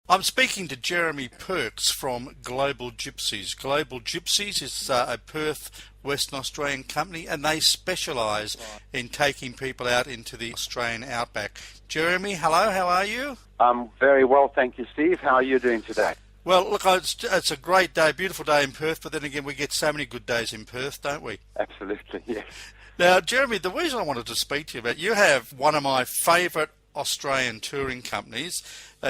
I'm speaking to Jeremy Perks from Global Gypsies. Global Gypsies is a Perth, Western Australian company, and they specialise in taking people out into the Australian outback. Jeremy, hello, how are you? I'm very well, thank you, Steve. How are you doing today? Well, look, it's a great day, beautiful day in Perth, but then again, we get so many good days in Perth, don't we? Absolutely, yes. Now, Jeremy, the reason I wanted to speak to you about, you have one of my favourite Australian touring companies.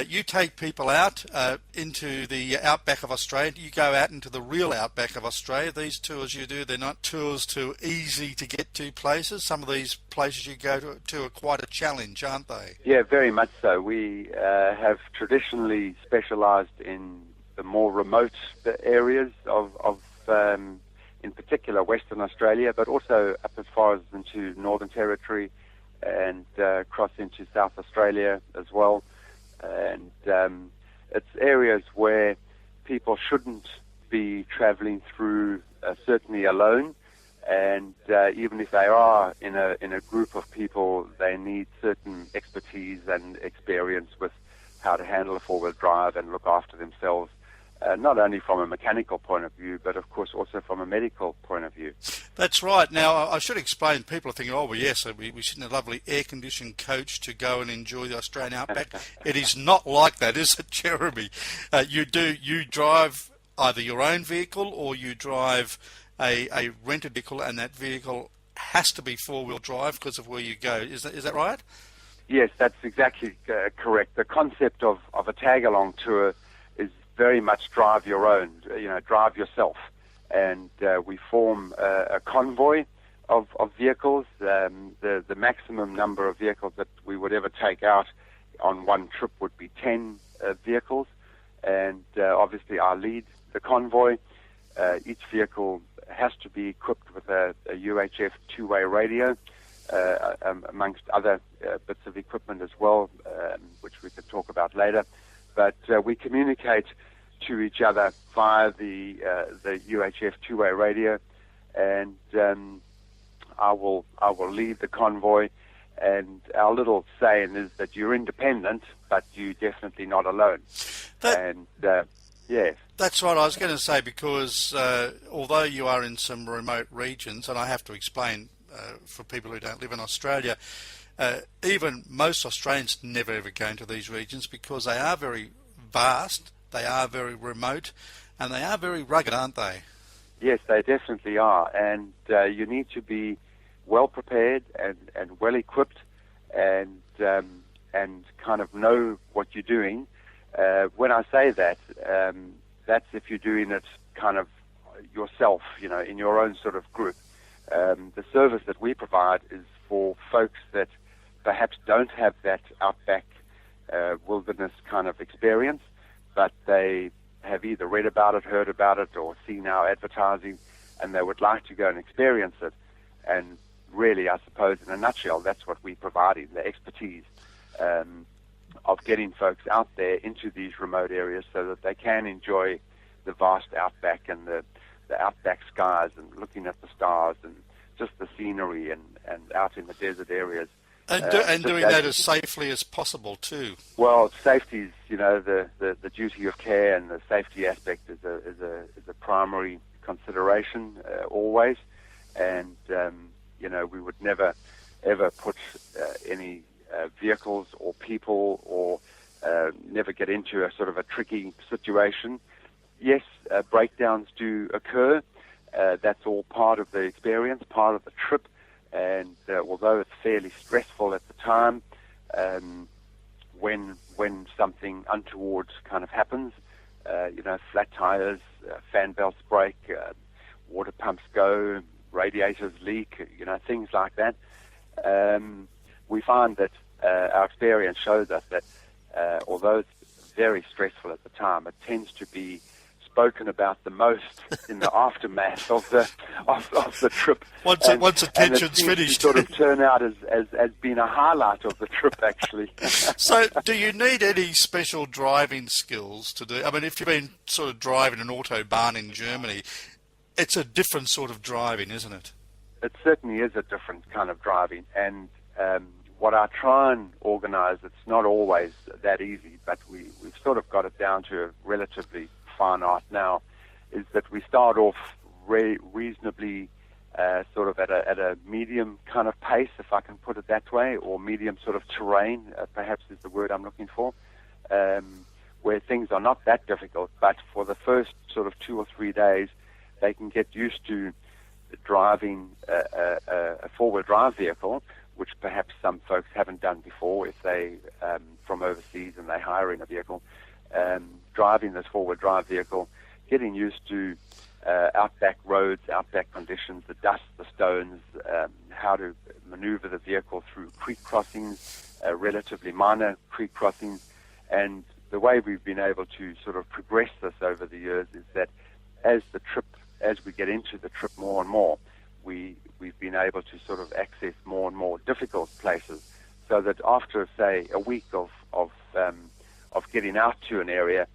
You take people out into the outback of Australia. You go out into the real outback of Australia. These tours you do, they're not tours to easy to get to places. Some of these places you go to are quite a challenge, aren't they? Yeah, very much so. We have traditionally specialised in the more remote areas of in particular Western Australia, but also up as far as into Northern Territory and across into South Australia as well. And it's areas where people shouldn't be travelling through, certainly alone. And even if they are in a group of people, they need certain expertise and experience with how to handle a four-wheel drive and look after themselves. Not only from a mechanical point of view, but of course also from a medical point of view. That's right. Now, I should explain, people are thinking, oh, well, yes, we sit in a lovely air-conditioned coach to go and enjoy the Australian outback. It is not like that, is it, Jeremy? You drive either your own vehicle or you drive a rented vehicle, and that vehicle has to be four-wheel drive because of where you go. Is that right? Yes, that's exactly correct. The concept of a tag-along tour is very much drive your own, drive yourself. And we form a convoy of vehicles. The maximum number of vehicles that we would ever take out on one trip would be 10 vehicles. And obviously I lead the convoy. Each vehicle has to be equipped with a UHF two-way radio, amongst other bits of equipment as well, which we could talk about later. But we communicate to each other via the UHF two-way radio, and I will lead the convoy. And our little saying is that you're independent, but you're definitely not alone. Yes. That's right. I was going to say, because although you are in some remote regions, and I have to explain for people who don't live in Australia, even most Australians never ever go into these regions because they are very vast, they are very remote, and they are very rugged, aren't they? Yes, they definitely are. And you need to be well prepared and well equipped and kind of know what you're doing. When I say that, that's if you're doing it kind of yourself, in your own sort of group. The service that we provide is for folks that perhaps don't have that outback wilderness kind of experience, but they have either read about it, heard about it, or seen our advertising, and they would like to go and experience it. And really, I suppose, in a nutshell, that's what we provide, the expertise of getting folks out there into these remote areas so that they can enjoy the vast outback and the outback skies and looking at the stars and just the scenery and out in the desert areas. And doing that as safely as possible too. Well, safety is, the duty of care, and the safety aspect is a primary consideration always. And we would never ever put any vehicles or people or never get into a sort of a tricky situation. Yes, breakdowns do occur. That's all part of the experience, part of the trip. And although it's fairly stressful at the time, when something untoward kind of happens, flat tires, fan belts break, water pumps go, radiators leak, things like that, we find that our experience shows us that although it's very stressful at the time, it tends to be spoken about the most in the aftermath of the trip. Once attention's finished, sort of turn out as being a highlight of the trip, actually. So, do you need any special driving skills to do? I mean, if you've been sort of driving an autobahn in Germany, it's a different sort of driving, isn't it? It certainly is a different kind of driving, and what I try and organize, it's not always that easy, but we've sort of got it down to a relatively fine art now, is that we start off reasonably sort of at a medium kind of pace, if I can put it that way, or medium sort of terrain, perhaps is the word I'm looking for, where things are not that difficult, but for the first sort of 2 or 3 days, they can get used to driving a four-wheel drive vehicle, which perhaps some folks haven't done before if they from overseas and they're hiring a vehicle, driving this four-wheel drive vehicle, getting used to outback roads, outback conditions, the dust, the stones, how to maneuver the vehicle through creek crossings, relatively minor creek crossings. And the way we've been able to sort of progress this over the years is that as we get into the trip more and more, we've been able to sort of access more and more difficult places, so that after, say, a week of getting out to an area,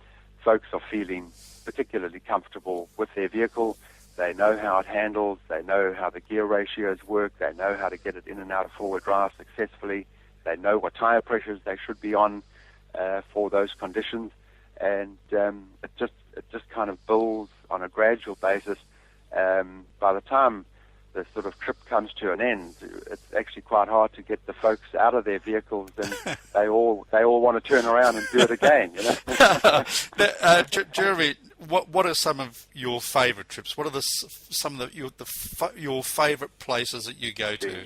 folks are feeling particularly comfortable with their vehicle. They know how it handles, they know how the gear ratios work, they know how to get it in and out of four-wheel drive successfully, they know what tire pressures they should be on for those conditions, and it just kind of builds on a gradual basis. By the time the sort of trip comes to an end, it's actually quite hard to get the folks out of their vehicles, and they all want to turn around and do it again. You know? Jeremy, what are some of your favourite trips? What are some of your favourite places that you go to?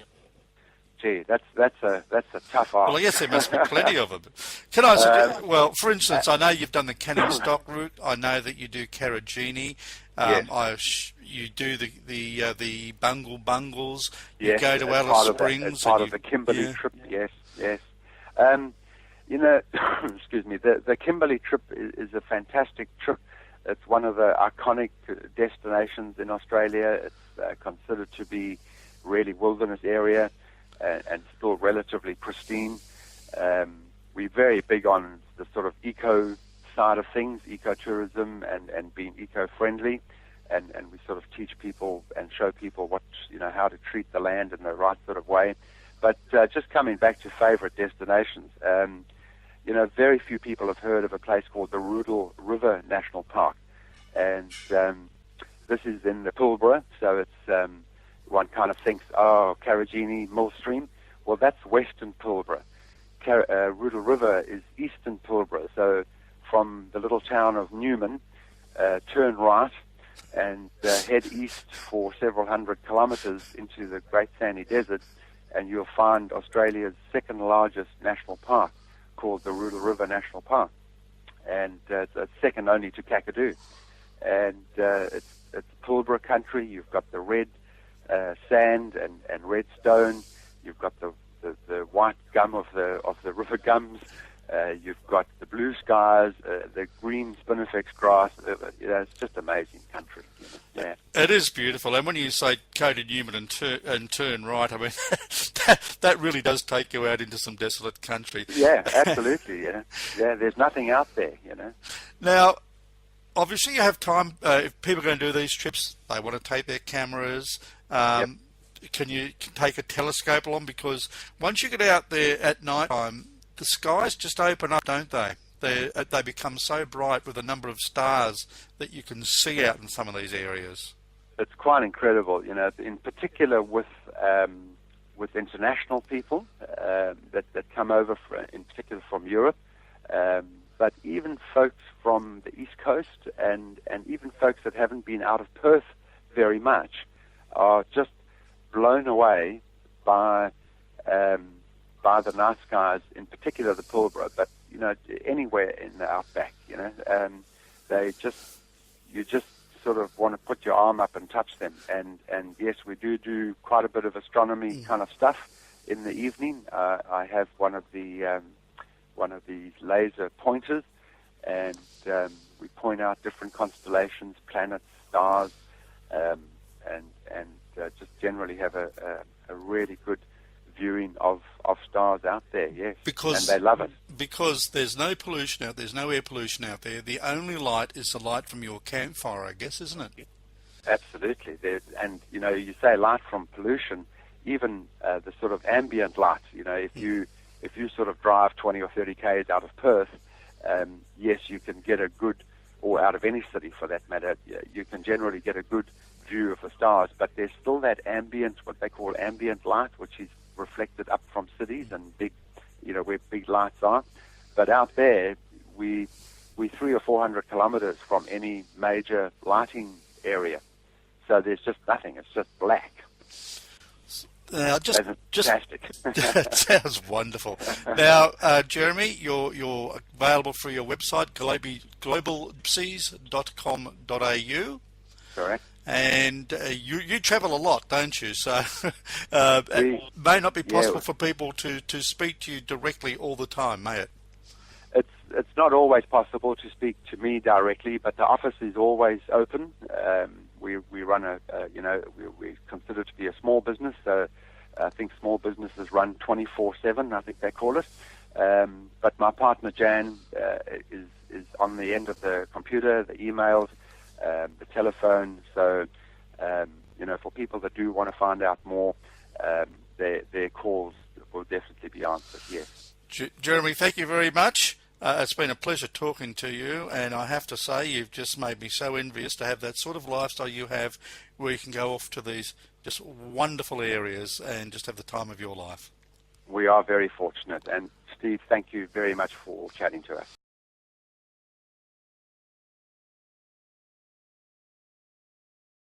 Gee, that's a tough ask. Well, I guess there must be plenty of them. Can I suggest, well, for instance, I know you've done the Canning Stock route. I know that you do Karajini. Yes. You do the Bungles. You Yes, go to Alice Springs. As part of the Kimberley trip. Yes. You know, excuse me. The Kimberley trip is a fantastic trip. It's one of the iconic destinations in Australia. It's considered to be really wilderness area. And still relatively pristine. We're very big on the sort of eco side of things, ecotourism and being eco-friendly, and we sort of teach people and show people how to treat the land in the right sort of way. But just coming back to favourite destinations, very few people have heard of a place called the Rudall River National Park, and this is in the Pilbara, so it's one kind of thinks, Karajini, Millstream. Well, that's Western Pilbara. Rudall River is Eastern Pilbara. So from the little town of Newman, turn right and head east for several hundred kilometres into the Great Sandy Desert, and you'll find Australia's second largest national park, called the Rudall River National Park. And it's second only to Kakadu. And it's Pilbara country. You've got the red sand and red stone. You've got the white gum of the river gums. You've got the blue skies, the green spinifex grass. It's just amazing country. Yeah. It is beautiful, and when you say Cody Newman and turn right, I mean that really does take you out into some desolate country. Yeah, absolutely. Yeah. There's nothing out there. Now, obviously, you have time. If people are going to do these trips, they want to take their cameras. Yep. Can you take a telescope along? Because once you get out there at night time, the skies just open up, don't they? They become so bright with a number of stars that you can see out in some of these areas. It's quite incredible, in particular with international people that come over, in particular from Europe. But even folks from the East Coast and even folks that haven't been out of Perth very much are just blown away by the night skies, in particular the Pilbara, but anywhere in the outback. You just sort of want to put your arm up and touch them. And yes, we do quite a bit of astronomy kind of stuff in the evening. I have one of these laser pointers, and we point out different constellations, planets, stars, and just generally have a really good viewing of stars out there, yes. And they love it. Because there's no pollution out there, there's no air pollution out there. The only light is the light from your campfire, I guess, isn't it? Absolutely. And, you say light from pollution. even the sort of ambient light. If you sort of drive 20 or 30 k's out of Perth, yes, you can get a good, or out of any city for that matter, you can generally get a good view of the stars. But there's still that ambient, what they call ambient light, which is reflected up from cities and big, where big lights are. But out there, we 300 or 400 kilometers from any major lighting area. So there's just nothing. It's just black. Just fantastic. That sounds wonderful. Now, Jeremy, you're available through your website, globalgypsies.com.au. Correct. And you travel a lot, don't you? So it may not be possible for people to speak to you directly all the time, may it? It's not always possible to speak to me directly, but the office is always open. We run we consider to be a small business, so I think small businesses run 24/7. I think they call it. But my partner Jan is on the end of the computer, the emails, the telephone. So for people that do want to find out more, their calls will definitely be answered. Yes. Jeremy, thank you very much. It's been a pleasure talking to you, and I have to say you've just made me so envious to have that sort of lifestyle you have, where you can go off to these just wonderful areas and just have the time of your life. We are very fortunate, and Steve, thank you very much for chatting to us.